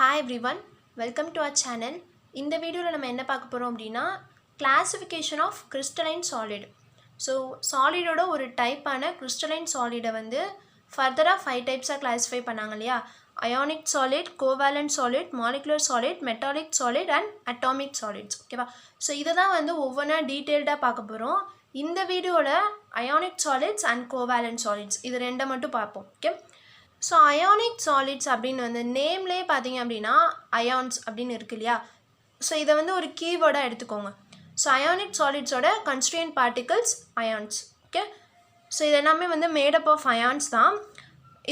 Hi everyone, welcome to our channel. இந்த வீடியோவில் நம்ம என்ன பார்க்க போகிறோம் அப்படின்னா classification of crystalline solid. So சாலிடோட ஒரு டைப்பான கிறிஸ்டலைன் சாலிடை வந்து ஃபர்தராக 5 டைப்ஸாக கிளாஸிஃபை பண்ணாங்க இல்லையா? Ionic solid, covalent solid, molecular solid, metallic solid and atomic solids. ஓகேவா? ஸோ இதை தான் வந்து ஒவ்வொன்றா டீட்டெயில்டாக பார்க்க போகிறோம். இந்த வீடியோவில் ionic solids and covalent solids இது ரெண்டை மட்டும் பார்ப்போம். ஓகே, ஸோ அயானிக் சாலிட்ஸ் அப்படின்னு வந்து நேம்லேயே பார்த்தீங்க அப்படின்னா அயான்ஸ் அப்படின்னு இருக்கு இல்லையா? ஸோ இதை வந்து ஒரு கீவேர்டாக எடுத்துக்கோங்க. ஸோ அயானிக் சாலிட்ஸோட constituent particles ions. Okay, so இது எல்லாமே வந்து மேடப் ஆஃப் அயான்ஸ் தான்.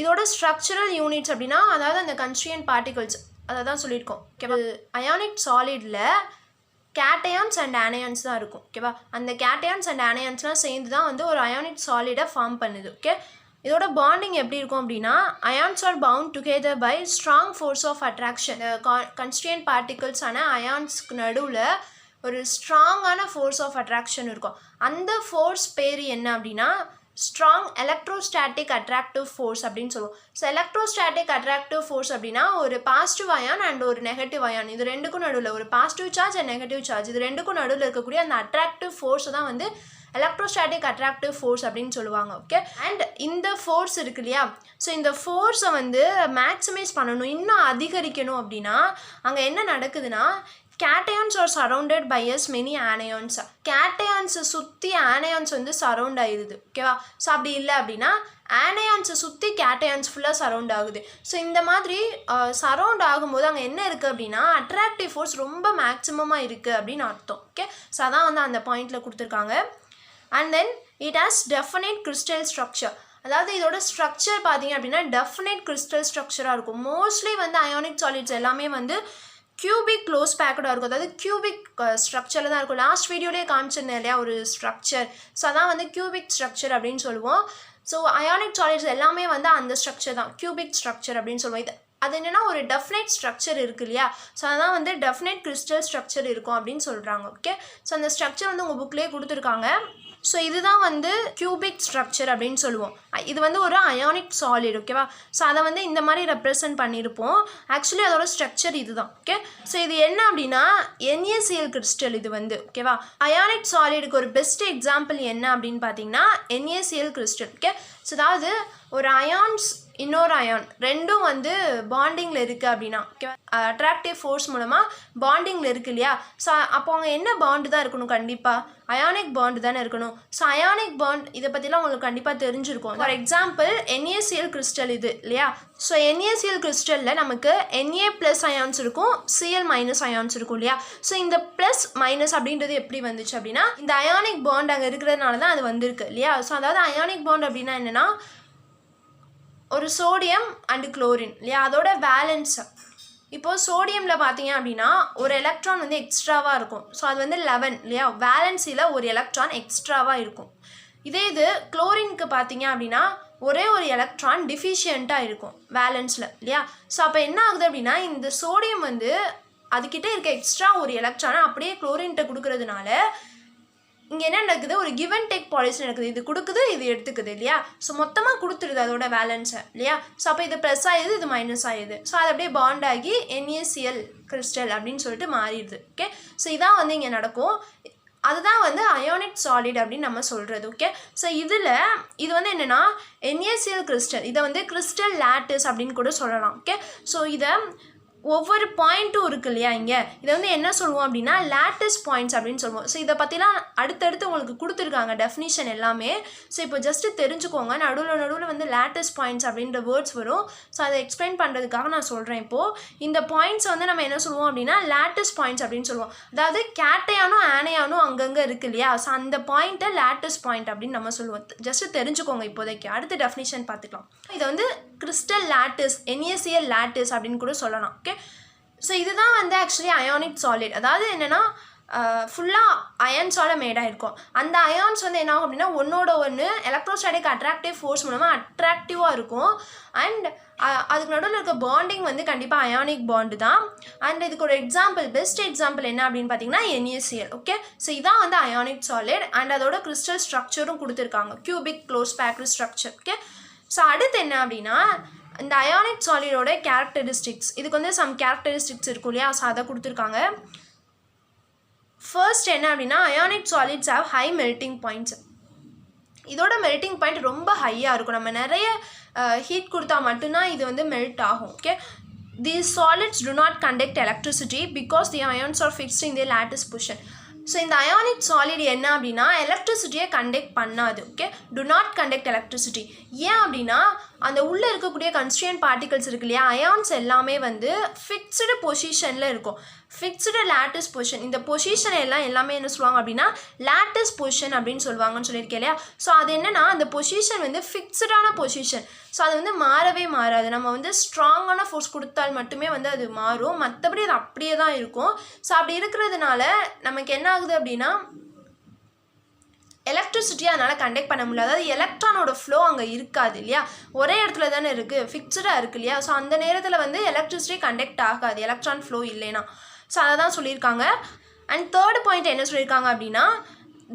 இதோட ஸ்ட்ரக்சரல் யூனிட்ஸ் அப்படின்னா அதாவது அந்த கன்ஸ்டியூயன்ட் பார்ட்டிகல்ஸ் அதை தான் சொல்லியிருக்கோம். ஓகேவா? அயானிக் சாலிடில் கேட்டயான்ஸ் அண்ட் ஆனயான்ஸ் தான் இருக்கும். ஓகேவா? அந்த கேட்டயான்ஸ் அண்ட் ஆனயான்ஸ்லாம் சேர்ந்து தான் வந்து ஒரு அயானிக் சாலிடை ஃபார்ம் பண்ணுது. ஓகே, இதோட பாண்டிங் எப்படி இருக்கும் அப்படின்னா ions are bound together by strong force of attraction. Constituent பார்ட்டிகல்ஸான அயான்ஸ்க்கு நடுவில் ஒரு ஸ்ட்ராங்கான ஃபோர்ஸ் ஆஃப் அட்ராக்ஷன் இருக்கும். அந்த ஃபோர்ஸ் பேர் என்ன அப்படின்னா ஸ்ட்ராங் எலக்ட்ரோஸ்டாட்டிக் அட்ராக்டிவ் ஃபோர்ஸ் அப்படின்னு சொல்லுவோம். ஸோ எலக்ட்ரோஸ்டாட்டிக் அட்ராக்டிவ் ஃபோர்ஸ் அப்படின்னா ஒரு பாசிட்டிவ் அயான் அண்ட் ஒரு நெகட்டிவ் அயான், இது ரெண்டுக்கும் நடுவில் ஒரு positive charge and negative charge இது ரெண்டுக்கும் நடுவில் இருக்கக்கூடிய அந்த அட்ராக்டிவ் ஃபோர்ஸை தான் வந்து எலக்ட்ரோஸ்டாட்டிக் அட்ராக்டிவ் ஃபோர்ஸ் அப்படின்னு சொல்லுவாங்க. ஓகே, அண்ட் இந்த ஃபோர்ஸ் இருக்கு இல்லையா? ஸோ இந்த ஃபோர்ஸை வந்து மேக்ஸிமைஸ் பண்ணணும், இன்னும் அதிகரிக்கணும் அப்படின்னா அங்கே என்ன நடக்குதுன்னா cations are surrounded by as many anions. கேட்டயான்ஸை சுற்றி ஆனயான்ஸ் வந்து சரௌண்ட் ஆகிடுது. ஓகேவா? ஸோ அப்படி இல்லை அப்படின்னா ஆனயான்ஸை சுற்றி கேட்டயான்ஸ் ஃபுல்லாக சரௌண்ட் ஆகுது. ஸோ இந்த மாதிரி சரௌண்ட் ஆகும்போது அங்கே என்ன இருக்குது அப்படின்னா அட்ராக்டிவ் ஃபோர்ஸ் ரொம்ப மேக்ஸிமமாக இருக்குது அப்படின்னு அர்த்தம். ஓகே, ஸோ அதான் வந்து அந்த பாயிண்டில் கொடுத்துருக்காங்க. And then it has definite crystal structure. அதாவது இதோட ஸ்ட்ரக்சர் பார்த்தீங்க அப்படின்னா டெஃபினைட் கிறிஸ்டல் ஸ்ட்ரக்சராக இருக்கும். மோஸ்ட்லி வந்து அயானிக் சாலிட்ஸ் எல்லாமே வந்து கியூபிக் க்ளோஸ் பேக்கடாக இருக்கும், அதாவது கியூபிக் ஸ்ட்ரக்சரில் தான் இருக்கும். லாஸ்ட் வீடியோலேயே காமிச்சிருந்தேன் இல்லையா ஒரு ஸ்ட்ரக்சர். ஸோ அதான் வந்து கியூபிக் ஸ்ட்ரக்சர் அப்படின்னு சொல்லுவோம். ஸோ அயானிக் சாலிட்ஸ் எல்லாமே வந்து அந்த ஸ்ட்ரக்சர் தான் கியூபிக் ஸ்ட்ரக்சர் அப்படின்னு சொல்லுவோம். இது அது என்னென்னா ஒரு டெஃபினைட் ஸ்ட்ரக்சர் இருக்குது இல்லையா? ஸோ அதான் வந்து டெஃபினைட் கிறிஸ்டல் ஸ்ட்ரக்சர் இருக்கும் அப்படின்னு சொல்கிறாங்க. ஓகே, ஸோ அந்த ஸ்ட்ரக்சர் வந்து உங்கள் புக்லேயே கொடுத்துருக்காங்க. ஸோ இதுதான் வந்து கியூபிக் ஸ்ட்ரக்சர் அப்படின்னு சொல்லுவோம். இது வந்து ஒரு அயானிக் சாலிட். ஓகேவா? ஸோ அதை வந்து இந்த மாதிரி ரெப்ரசன்ட் பண்ணியிருப்போம். ஆக்சுவலி அதோட ஸ்ட்ரக்சர் இதுதான். ஓகே, ஸோ இது என்ன அப்படின்னா NaCl கிறிஸ்டல் இது வந்து. ஓகேவா? அயானிக் சாலிடுக்கு ஒரு பெஸ்ட் எக்ஸாம்பிள் என்ன அப்படின்னு பார்த்தீங்கன்னா NaCl கிறிஸ்டல். ஓகே, ஸோ அதாவது ஒரு அயான்ஸ் இன்னொரு அயான் ரெண்டும் வந்து பாண்டிங்கில் இருக்குது அப்படின்னா ஓகேவா அட்ராக்டிவ் ஃபோர்ஸ் மூலமாக பாண்டிங்கில் இருக்குது இல்லையா? ஸோ அப்போ அவங்க என்ன பாண்டு தான் இருக்கணும்? கண்டிப்பாக அயானிக் பாண்டு தானே இருக்கணும். ஸோ அயானிக் பாண்ட் இதை பற்றிலாம் உங்களுக்கு கண்டிப்பாக தெரிஞ்சிருக்கும். ஃபார் எக்ஸாம்பிள் NaCl கிறிஸ்டல் இது இல்லையா? ஸோ NaCl கிறிஸ்டலில் நமக்கு Na+ அயான்ஸ் இருக்கும், Cl- அயான்ஸ் இருக்கும் இல்லையா? ஸோ இந்த ப்ளஸ் மைனஸ் அப்படின்றது எப்படி வந்துச்சு அப்படின்னா இந்த அயானிக் பாண்ட் அங்கே இருக்கிறதுனால தான் அது வந்திருக்கு இல்லையா? ஸோ அதாவது அயானிக் பாண்ட் அப்படின்னா என்னென்னா ஒரு சோடியம் அண்டு குளோரின் இல்லையா? அதோட வேலன்ஸ் இப்போது சோடியமில் பார்த்தீங்க அப்படின்னா ஒரு எலக்ட்ரான் வந்து எக்ஸ்ட்ராவாக இருக்கும். ஸோ அது வந்து 11 இல்லையா? வேலன்ஸில் ஒரு எலக்ட்ரான் எக்ஸ்ட்ராவாக இருக்கும். இதே இது குளோரினுக்கு பார்த்தீங்க அப்படின்னா ஒரே ஒரு எலக்ட்ரான் டிஃபிஷியண்ட்டாக இருக்கும் வேலன்ஸில் இல்லையா? ஸோ அப்போ என்ன ஆகுது அப்படின்னா இந்த சோடியம் வந்து அதுக்கிட்டே இருக்க எக்ஸ்ட்ரா ஒரு எலக்ட்ரானை அப்படியே குளோரின்கிட்ட கொடுக்கறதுனால இங்கே என்ன நடக்குது? ஒரு கிவ் அண்ட் டேக் பாலிசி நடக்குது. இது கொடுக்குது, இது எடுத்துக்குது இல்லையா? ஸோ மொத்தமாக கொடுத்துருது அதோட வேலன்ஸை இல்லையா? ஸோ அப்போ இது ப்ளஸ் ஆகிடுது, இது மைனஸ் ஆகிடுது. ஸோ அது அப்படியே பாண்ட் ஆகி NaCl கிறிஸ்டல் அப்படின்னு சொல்லிட்டு மாறிடுது. ஓகே, ஸோ இதான் வந்து இங்கே நடக்கும். அதுதான் வந்து அயானிக் சாலிட் அப்படின்னு நம்ம சொல்கிறது. ஓகே, ஸோ இதில் இது வந்து என்னென்னா NaCl கிறிஸ்டல் இதை வந்து கிறிஸ்டல் லேட்டிஸ் அப்படின்னு கூட சொல்லலாம். ஓகே, ஸோ இதை ஒவ்வொரு பாயிண்ட்டும் இருக்குது இல்லையா? இங்கே இதை வந்து என்ன சொல்லுவோம் அப்படின்னா லேட்டிஸ் பாயிண்ட்ஸ் அப்படின்னு சொல்லுவோம். ஸோ இதை பற்றிலாம் அடுத்தடுத்து உங்களுக்கு கொடுத்துருக்காங்க டெஃபினிஷன் எல்லாமே. ஸோ இப்போ ஜஸ்ட்டு தெரிஞ்சுக்கோங்க. நடுவில் வந்து லேட்டிஸ் பாயிண்ட்ஸ் அப்படின்ற வேர்ட்ஸ் வரும். ஸோ அதை எக்ஸ்பிளைன் பண்ணுறதுக்காக நான் சொல்கிறேன். இப்போது இந்த பாயிண்ட்ஸ் வந்து நம்ம என்ன சொல்லுவோம் அப்படின்னா லேட்டிஸ் பாயிண்ட்ஸ் அப்படின்னு சொல்லுவோம். அதாவது கேட்டையானும் ஆனையானும் அங்கங்கே இருக்குது இல்லையா? ஸோ அந்த பாயிண்ட்டை லேட்டிஸ் பாயிண்ட் அப்படின்னு நம்ம சொல்லுவோம். ஜஸ்ட்டு தெரிஞ்சுக்கோங்க இப்போதைக்கு. அடுத்த டெஃபினிஷன் பார்த்துக்கலாம். இதை வந்து கிறிஸ்டல் லேட்டிஸ் NaCl லேட்டிஸ் அப்படின்னு கூட சொல்லலாம். ஓகே, ஸோ இதுதான் வந்து ஆக்சுவலி அயானிக் சாலிட். அதாவது என்னென்னா ஃபுல்லாக அயான்ஸால் மேடாக இருக்கும். அந்த அயான்ஸ் வந்து என்ன ஆகும் அப்படின்னா ஒன்றோட ஒன்று எலக்ட்ரோஸ்டாட்டிக் அட்ராக்டிவ் ஃபோர்ஸ் மூலமாக அட்ராக்டிவாக இருக்கும். அண்ட் அதுக்கு நடுவில் இருக்க பாண்டிங் வந்து கண்டிப்பாக அயானிக் பாண்டு தான். அண்ட் இதுக்கு ஒரு எக்ஸாம்பிள் பெஸ்ட் எக்ஸாம்பிள் என்ன அப்படின்னு பார்த்தீங்கன்னா NaCl. ஓகே, ஸோ இதான் வந்து அயானிக் சாலிட். அண்ட் அதோட கிறிஸ்டல் ஸ்ட்ரக்சரும் கொடுத்துருக்காங்க, cubic close packed structure. Okay, so அடுத்து என்ன அப்படின்னா இந்த அயானிக் சாலிடோட கேரக்டரிஸ்டிக்ஸ், இதுக்கு வந்து சம் கேரக்டரிஸ்டிக்ஸ் இருக்கும் இல்லையா, ஸோ அதை கொடுத்துருக்காங்க. ஃபர்ஸ்ட் என்ன அப்படின்னா, ionic solids have high melting points. இதோட மெல்ட்டிங் பாயிண்ட் ரொம்ப ஹையாக இருக்கும். நம்ம நிறைய ஹீட் கொடுத்தா மட்டும்தான் இது வந்து மெல்ட் ஆகும். Okay, these solids do not conduct electricity because the ions are fixed in their lattice position. So இந்த அயானிக் சாலிட் என்ன அப்படின்னா எலக்ட்ரிசிட்டியை கண்டக்ட் பண்ணாது. Okay, to not conduct electricity. ஏன் அப்படின்னா அந்த உள்ளே இருக்கக்கூடிய கன்ஸ்டியூயன்ட் பார்ட்டிகல்ஸ் இருக்கு இல்லையா, அயான்ஸ் எல்லாமே வந்து ஃபிக்ஸ்டு பொசிஷனில் இருக்கும். Fixed lattice position. இந்த பொசிஷன் எல்லாமே என்ன சொல்லுவாங்க அப்படின்னா லேட்டிஸ் பொசிஷன் அப்படின்னு சொல்லுவாங்கன்னு சொல்லியிருக்கேன் இல்லையா. ஸோ அது என்னென்னா அந்த பொசிஷன் வந்து ஃபிக்ஸ்டான பொசிஷன். ஸோ அது வந்து மாறவே மாறாது. நம்ம வந்து ஸ்ட்ராங்கான ஃபோர்ஸ் கொடுத்தால் மட்டுமே வந்து அது மாறும், மற்றபடி அது அப்படியே தான் இருக்கும். ஸோ அப்படி இருக்கிறதுனால நமக்கு என்ன ஆகுது அப்படின்னா எலக்ட்ரிசிட்டியை அதனால் கண்டக்ட் பண்ண முடியாது. அதாவது எலக்ட்ரானோட ஃப்ளோ அங்கே இருக்காது இல்லையா, ஒரே இடத்துல தானே இருக்குது, ஃபிக்ஸ்டாக இருக்குது இல்லையா. ஸோ அந்த நேரத்தில் வந்து எலக்ட்ரிசிட்டி கண்டக்ட் ஆகாது எலக்ட்ரான் ஃப்ளோ இல்லைன்னா. ஸோ அதை தான் சொல்லியிருக்காங்க. அண்ட் தேர்ட் பாயிண்ட் என்ன சொல்லியிருக்காங்க அப்படின்னா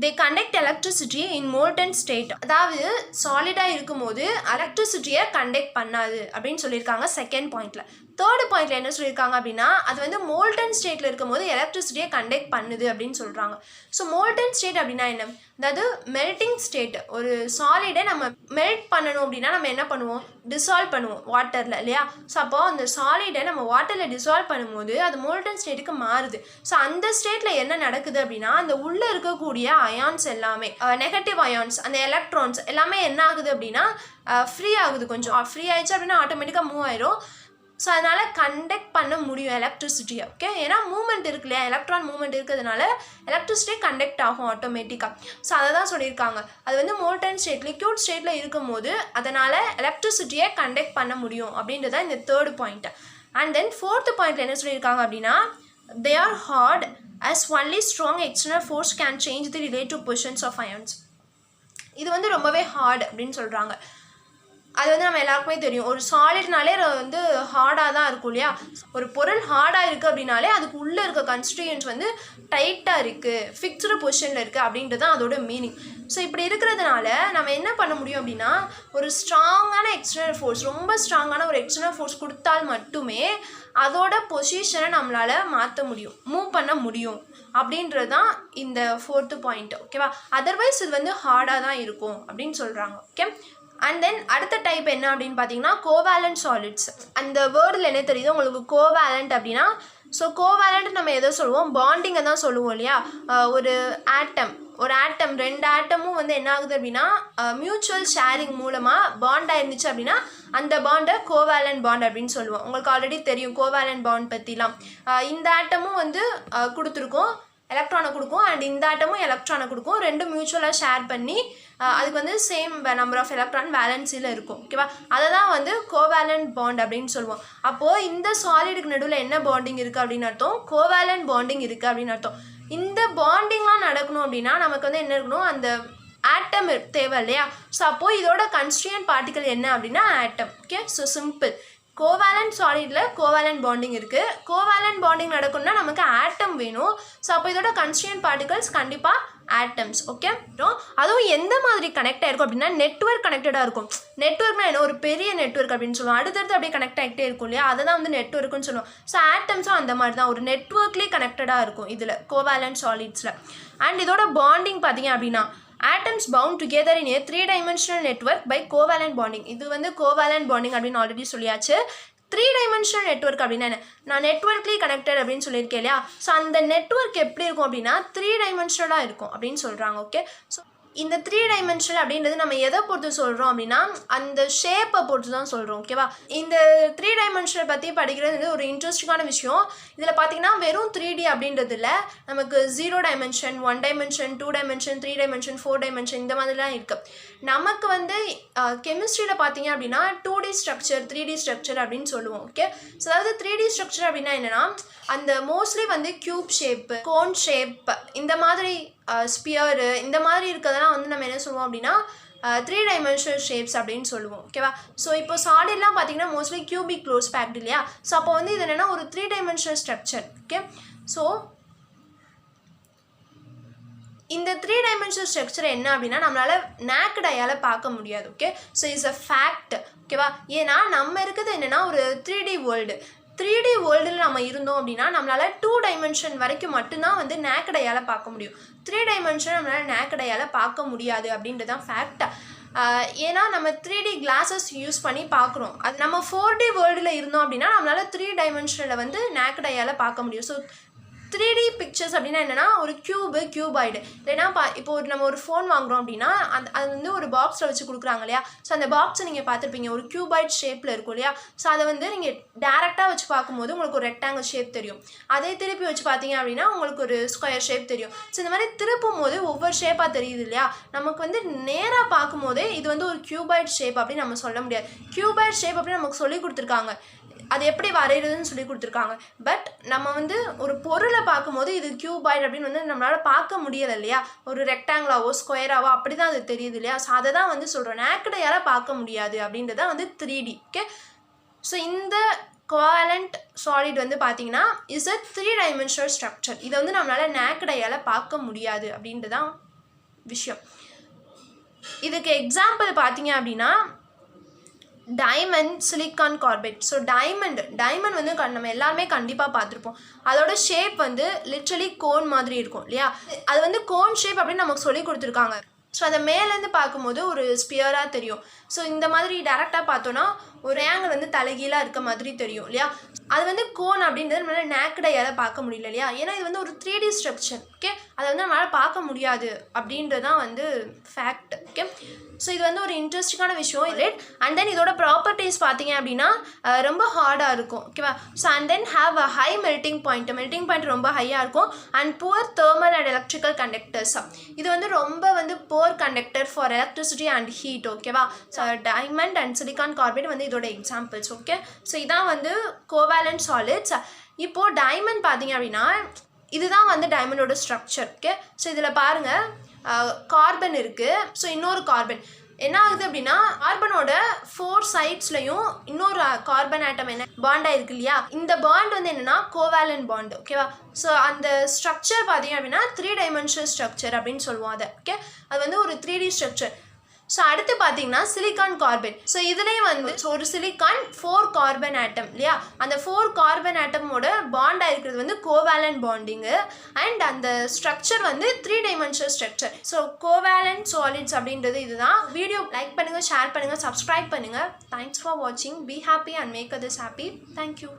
they conduct electricity in molten state. அதாவது சாலிடாக இருக்கும்போது எலக்ட்ரிசிட்டியை கண்டக்ட் பண்ணாது அப்படின்னு சொல்லியிருக்காங்க செகண்ட் பாயிண்டில். தேர்டு பாயிண்டில் என்ன சொல்லியிருக்காங்க அப்படின்னா அது வந்து மோல்டன் ஸ்டேட்டில் இருக்கும்போது எலக்ட்ரிசிட்டியை கண்டக்ட் பண்ணுது அப்படின்னு சொல்கிறாங்க. ஸோ மோல்டன் ஸ்டேட் அப்படின்னா என்ன, அதாவது மெல்ட்டிங் ஸ்டேட். ஒரு சாலிடை நம்ம மெல்ட் பண்ணணும் அப்படின்னா நம்ம என்ன பண்ணுவோம், டிசால்வ் பண்ணுவோம் வாட்டரில் இல்லையா. ஸோ அப்போ அந்த சாலிடை நம்ம வாட்டரில் டிசால்வ் பண்ணும்போது அது மோல்டன் ஸ்டேட்டுக்கு மாறுது. ஸோ அந்த ஸ்டேட்டில் என்ன நடக்குது அப்படின்னா அந்த உள்ளே இருக்கக்கூடிய அயான்ஸ் எல்லாமே நெகட்டிவ் அயான்ஸ், அந்த எலக்ட்ரான்ஸ் எல்லாமே என்ன ஆகுது அப்படின்னா ஃப்ரீ ஆகுது. கொஞ்சம் ஃப்ரீ ஆயிடுச்சு அப்படின்னா ஆட்டோமேட்டிக்காக மூவ் ஆயிரும். ஸோ அதனால் கண்டக்ட் பண்ண முடியும் எலக்ட்ரிசிட்டியை. ஓகே, ஏன்னா மூவ்மெண்ட் இருக்கு இல்லையா, எலக்ட்ரான் மூவ்மெண்ட் இருக்கிறதுனால எலக்ட்ரிசிட்டி கண்டக்ட் ஆகும் ஆட்டோமேட்டிக்காக. ஸோ அதை தான் சொல்லியிருக்காங்க. அது வந்து மோல்டன் ஸ்டேட் லிக்யூட் ஸ்டேட்டில் இருக்கும்போது அதனால் எலக்ட்ரிசிட்டியை கண்டக்ட் பண்ண முடியும் அப்படின்றத இந்த third point. And then fourth பாயிண்ட்டில் என்ன சொல்லியிருக்காங்க அப்படின்னா they are hard as only strong external force can change the relative positions of ions. இது வந்து ரொம்பவே ஹார்ட் அப்படின்னு சொல்கிறாங்க. அது வந்து நம்ம எல்லாருக்குமே தெரியும், ஒரு சாலிட்னாலே வந்து ஹார்டாக தான் இருக்கும் இல்லையா. ஒரு பொருள் ஹார்டாக இருக்குது அப்படின்னாலே அதுக்கு உள்ளே இருக்க கன்ஸ்டியூயன்ஸ் வந்து டைட்டாக இருக்குது, ஃபிக்ஸ்டு பொசிஷனில் இருக்குது அப்படின்றது தான் அதோட மீனிங். ஸோ இப்படி இருக்கிறதுனால நம்ம என்ன பண்ண முடியும் அப்படின்னா ஒரு ஸ்ட்ராங்கான எக்ஸ்டர்னல் ஃபோர்ஸ், ரொம்ப ஸ்ட்ராங்கான ஒரு எக்ஸ்டர்னல் ஃபோர்ஸ் கொடுத்தால் மட்டுமே அதோட பொசிஷனை நம்மளால் மாற்ற முடியும், மூவ் பண்ண முடியும் அப்படின்றது தான் இந்த ஃபோர்த்து பாயிண்ட். ஓகேவா, அதர்வைஸ் இது வந்து ஹார்டாக தான் இருக்கும் அப்படின்னு சொல்கிறாங்க. ஓகே, அண்ட் தென் அடுத்த டைப் என்ன அப்படின்னு பார்த்தீங்கன்னா கோவேலண்ட் சாலிட்ஸ். அந்த வேர்டில் என்ன தெரியுது உங்களுக்கு, கோவேலண்ட் அப்படின்னா. ஸோ கோவேலண்ட் நம்ம எதை சொல்லுவோம், பாண்டிங்கை தான் சொல்லுவோம் இல்லையா. ஒரு ஆட்டம் ரெண்டு ஆட்டமும் வந்து என்ன ஆகுது அப்படின்னா மியூச்சுவல் ஷேரிங் மூலமாக பாண்டாக இருந்துச்சு அப்படின்னா அந்த பாண்டை கோவேலண்ட் பாண்ட் அப்படின்னு சொல்லுவோம். உங்களுக்கு ஆல்ரெடி தெரியும் கோவேலண்ட் பாண்ட் பற்றிலாம். இந்த ஆட்டமும் வந்து கொடுத்துருக்கோம், எலக்ட்ரானை கொடுக்கும், அண்ட் இந்த ஆட்டமும் எலக்ட்ரானை கொடுக்கும். ரெண்டும் மியூச்சுவலாக ஷேர் பண்ணி அதுக்கு வந்து சேம் நம்பர் ஆஃப் எலக்ட்ரான் வேலன்சியில் இருக்கும். ஓகேவா, அதை தான் வந்து கோவேலண்ட் பாண்ட் அப்படின்னு சொல்லுவோம். அப்போது இந்த சாலிடுக்கு நடுவில் என்ன பாண்டிங் இருக்குது அப்படின்னு அர்த்தம், கோவேலண்ட் பாண்டிங் இருக்குது அப்படின்னு அர்த்தம். இந்த பாண்டிங்லாம் நடக்கணும் அப்படின்னா நமக்கு வந்து என்ன இருக்கணும், அந்த ஆட்டம் தேவை இல்லையா. ஸோ அப்போது இதோட கன்ஸ்டியூயன்ட் பார்ட்டிகல் என்ன அப்படின்னா atom. Okay, so simple. Covalent சாலிடில் கோவேலண்ட் பாண்டிங் இருக்குது. கோவேலண்ட் பாண்டிங் நடக்கணும்னா நமக்கு ஆட்டம் வேணும். ஸோ அப்போ இதோட கன்ஸ்டியூயன்ட் பார்ட்டிகல்ஸ் கண்டிப்பாக ஆட்டம்ஸ். ஓகே, அதுவும் எந்த மாதிரி கனெக்ட் ஆகிருக்கும் அப்படின்னா நெட்வொர்க் கனெக்டடாக இருக்கும். நெட்வொர்க்னா என்ன, ஒரு பெரிய நெட்வொர்க் அப்படின்னு சொல்லுவோம். அடுத்தடுத்து அப்படியே கனெக்ட் ஆகிட்டே இருக்கும் இல்லையா, அதை தான் வந்து நெட்வொர்க்குன்னு சொல்லுவோம். ஸோ ஆட்டம்ஸும் அந்த மாதிரி தான் ஒரு நெட்வொர்க்லேயே கனெக்டடாக இருக்கும் இதில் கோவேலண்ட் சாலிட்ஸில். அண்ட் இதோட பாண்டிங் பார்த்தீங்க அப்படின்னா atoms bound together in a 3-dimensional network by covalent bonding. இது வந்து covalent bonding அப்படின்னு ஆல்ரெடி சொல்லியாச்சு. 3-dimensional network அப்படின்னா என்ன, நான் நெட்வொர்க்லி கனெக்டட் அப்படின்னு சொல்லியிருக்கேன் இல்லையா. ஸோ அந்த நெட்வொர்க் எப்படி இருக்கும் அப்படின்னா 3-dimensional இருக்கும் அப்படின்னு சொல்கிறாங்க. ஓகே, ஸோ இந்த 3-dimensional அப்படின்றது நம்ம எதை பொறுத்து சொல்கிறோம் அப்படின்னா அந்த ஷேப்பை பொறுத்து தான் சொல்கிறோம். ஓகேவா, இந்த 3-dimensional பற்றி படிக்கிறது ஒரு இன்ட்ரெஸ்டிங்கான விஷயம். இதில் பார்த்தீங்கன்னா வெறும் 3D அப்படின்றது இல்லை, நமக்கு 0 dimension, 1 dimension, 2 dimension, 3 dimension, 4 dimension இந்த மாதிரிலாம் இருக்குது. நமக்கு வந்து கெமிஸ்ட்ரியில் பார்த்தீங்க அப்படின்னா 2D ஸ்ட்ரக்சர் 3D ஸ்ட்ரக்சர் அப்படின்னு சொல்லுவோம். ஓகே, ஸோ அதாவது 3D ஸ்ட்ரக்சர் அப்படின்னா என்னென்னா அந்த மோஸ்ட்லி வந்து க்யூப் ஷேப்பு, கோன் ஷேப், இந்த மாதிரி ஸ்பியரு இந்த மாதிரி இருக்கிறதெல்லாம் வந்து நம்ம என்ன சொல்லுவோம் அப்படின்னா 3-dimensional ஷேப்ஸ் அப்படின்னு சொல்லுவோம். ஓகேவா, ஸோ இப்போ சாலிட்லாம் பார்த்தீங்கன்னா மோஸ்ட்லி கியூபிக் க்ளோஸ் பேக்ட் இல்லையா. ஸோ அப்போ வந்து இது என்னென்னா ஒரு 3-dimensional ஸ்ட்ரக்சர். ஓகே, ஸோ இந்த 3-dimensional ஸ்ட்ரக்சர் என்ன அப்படின்னா நம்மளால் நேக்கட் ஐயால் பார்க்க முடியாது. Okay, so is a fact. ஓகேவா? ஏன்னா நம்ம இருக்கிறது என்னென்னா ஒரு 3D வேர்ல்டு. 3D வேர்ல்டில் நம்ம இருந்தோம் அப்படின்னா நம்மளால் 2 டைமென்ஷன் வரைக்கும் மட்டும்தான் வந்து நேக்கட் ஐயால் பார்க்க முடியும். 3 டைமென்ஷன் நம்மளால் நேக்கட் ஐயால் பார்க்க முடியாது அப்படின்றது தான் ஃபேக்ட். ஏன்னா நம்ம 3D கிளாஸஸ் யூஸ் பண்ணி பார்க்குறோம். அது நம்ம 4D வேர்ல்டில் இருந்தோம் அப்படின்னா நம்மளால் 3 டைமென்ஷனில் வந்து நேக்கட் ஐயால் பார்க்க முடியும். ஸோ 3D பிக்சர்ஸ் அப்படின்னா என்னென்னா ஒரு கியூபாய்டு இல்லைன்னா இப்போ நம்ம ஒரு ஃபோன் வாங்குகிறோம் அப்படின்னா அது வந்து ஒரு பாக்ஸில் வச்சு கொடுக்குறாங்க இல்லையா? ஸோ அந்த பாக்ஸை நீங்கள் பார்த்துருப்பீங்க, ஒரு கியூபாய்ட் ஷேப்பில் இருக்கும் இல்லையா? ஸோ அதை வந்து நீங்கள் டேரெக்டாக வச்சு பார்க்கும்போது உங்களுக்கு ஒரு ரெக்டாங்கிள் ஷேப் தெரியும். அதே திருப்பி வச்சு பார்த்தீங்க அப்படின்னா உங்களுக்கு ஒரு ஸ்கொயர் ஷேப் தெரியும். ஸோ இந்த மாதிரி திருப்பும் போது ஒவ்வொரு ஷேப்பாக தெரியுது இல்லையா? நமக்கு வந்து நேராக பார்க்கும்போதே இது வந்து ஒரு கியூபாய்ட் ஷேப் அப்படின்னு நம்ம சொல்ல முடியாது. கியூபாய்ட் ஷேப் அப்படின்னு நமக்கு சொல்லி கொடுத்துருக்காங்க, அது எப்படி வரைகிறதுன்னு சொல்லி கொடுத்துருக்காங்க. பட் நம்ம வந்து ஒரு பொருளை பார்க்கும்போது இது கியூபாய்டு அப்படின்னு வந்து நம்மளால் பார்க்க முடியலை இல்லையா? ஒரு ரெக்டாங்கிளாவோ ஸ்கொயராவோ அப்படி தான் அது தெரியுது இல்லையா? ஸோ அதை தான் வந்து சொல்கிறோம், நேக்கட் ஐயால் பார்க்க முடியாது அப்படின்றத வந்து 3D. ஓகே, ஸோ இந்த கோவேலண்ட் சாலிட் வந்து பார்த்தீங்கன்னா இஸ் அ 3 டைமென்ஷனல் ஸ்ட்ரக்சர். இதை வந்து நம்மளால் நேக்கட் ஐயால் பார்க்க முடியாது அப்படின்றதான் விஷயம். இதுக்கு எக்ஸாம்பிள் பார்த்தீங்க அப்படின்னா diamond, silicon carbide. So diamond வந்து நம்ம எல்லாருமே கண்டிப்பாக பார்த்துருப்போம். அதோட ஷேப் வந்து லிட்ரலி கோன் மாதிரி இருக்கும் இல்லையா? அது வந்து கோன் ஷேப் அப்படின்னு நமக்கு சொல்லி கொடுத்துருக்காங்க. ஸோ அதை மேலேருந்து பார்க்கும்போது ஒரு ஸ்பியராக தெரியும். ஸோ இந்த மாதிரி டேரெக்டாக பார்த்தோன்னா ஒரு ஆங்கிள் வந்து தலைகீழாக இருக்க மாதிரி தெரியும் இல்லையா? அது வந்து கோன் அப்படின்றது நம்மளால் நேக்கட் ஐயால் பார்க்க முடியல இல்லையா? ஏன்னா இது வந்து ஒரு 3D ஸ்ட்ரக்சர். ஓகே, அதை வந்து நம்மளால் பார்க்க முடியாது அப்படின்றதான் வந்து ஃபேக்ட். ஓகே, ஸோ இது வந்து ஒரு இன்ட்ரெஸ்டிங்கான விஷயம் இது. அண்ட் தென் இதோட ப்ராப்பர்ட்டிஸ் பார்த்தீங்க அப்படின்னா ரொம்ப ஹார்டாக இருக்கும். ஓகேவா? So and then have a high melting point ரொம்ப ஹையாக இருக்கும். And poor thermal and electrical conductors. இது வந்து ரொம்ப வந்து poor conductor for electricity and heat. ஓகேவா? So diamond and silicon carbide வந்து இதோட எக்ஸாம்பிள்ஸ். ஓகே, ஸோ இதான் வந்து கோவேலண்ட் சாலிட்ஸ். இப்போது டைமண்ட் பார்த்தீங்க அப்படின்னா இதுதான் வந்து டைமண்டோட ஸ்ட்ரக்சர். ஓகே, ஸோ இதில் பாருங்கள் கார்பன் இருக்குது. ஸோ இன்னொரு கார்பன் என்ன ஆகுது அப்படின்னா கார்பனோட 4 சைட்ஸ்லையும் இன்னொரு கார்பன் ஆட்டம் என்ன பாண்ட் ஆயிருக்கு இல்லையா? இந்த பாண்ட் வந்து என்னென்னா கோவேலண்ட் பாண்ட். ஓகேவா? ஸோ அந்த ஸ்ட்ரக்சர் பார்த்தீங்க அப்படின்னா 3 டைமென்ஷனல் ஸ்ட்ரக்சர் அப்படின்னு சொல்லுவோம் அதை. ஓகே, அது வந்து ஒரு 3D ஸ்ட்ரக்சர். ஸோ அடுத்து பார்த்தீங்கன்னா சிலிக்கான் கார்பன். ஸோ இதுலேயும் வந்து ஒரு சிலிக்கான் 4 கார்பன் ஆட்டம் இல்லையா? அந்த 4 கார்பன் ஆட்டமோட பாண்ட் ஆகிருக்கிறது வந்து கோவேலண்ட் பாண்டிங்கு. அண்ட் அந்த ஸ்ட்ரக்சர் வந்து 3 dimensional structure. So covalent solids அப்படின்றது இதுதான். வீடியோ லைக் பண்ணுங்கள், ஷேர் பண்ணுங்கள், சப்ஸ்கிரைப் பண்ணுங்கள். தேங்க்ஸ் ஃபார் வாட்சிங். Be happy and make others happy. Thank you.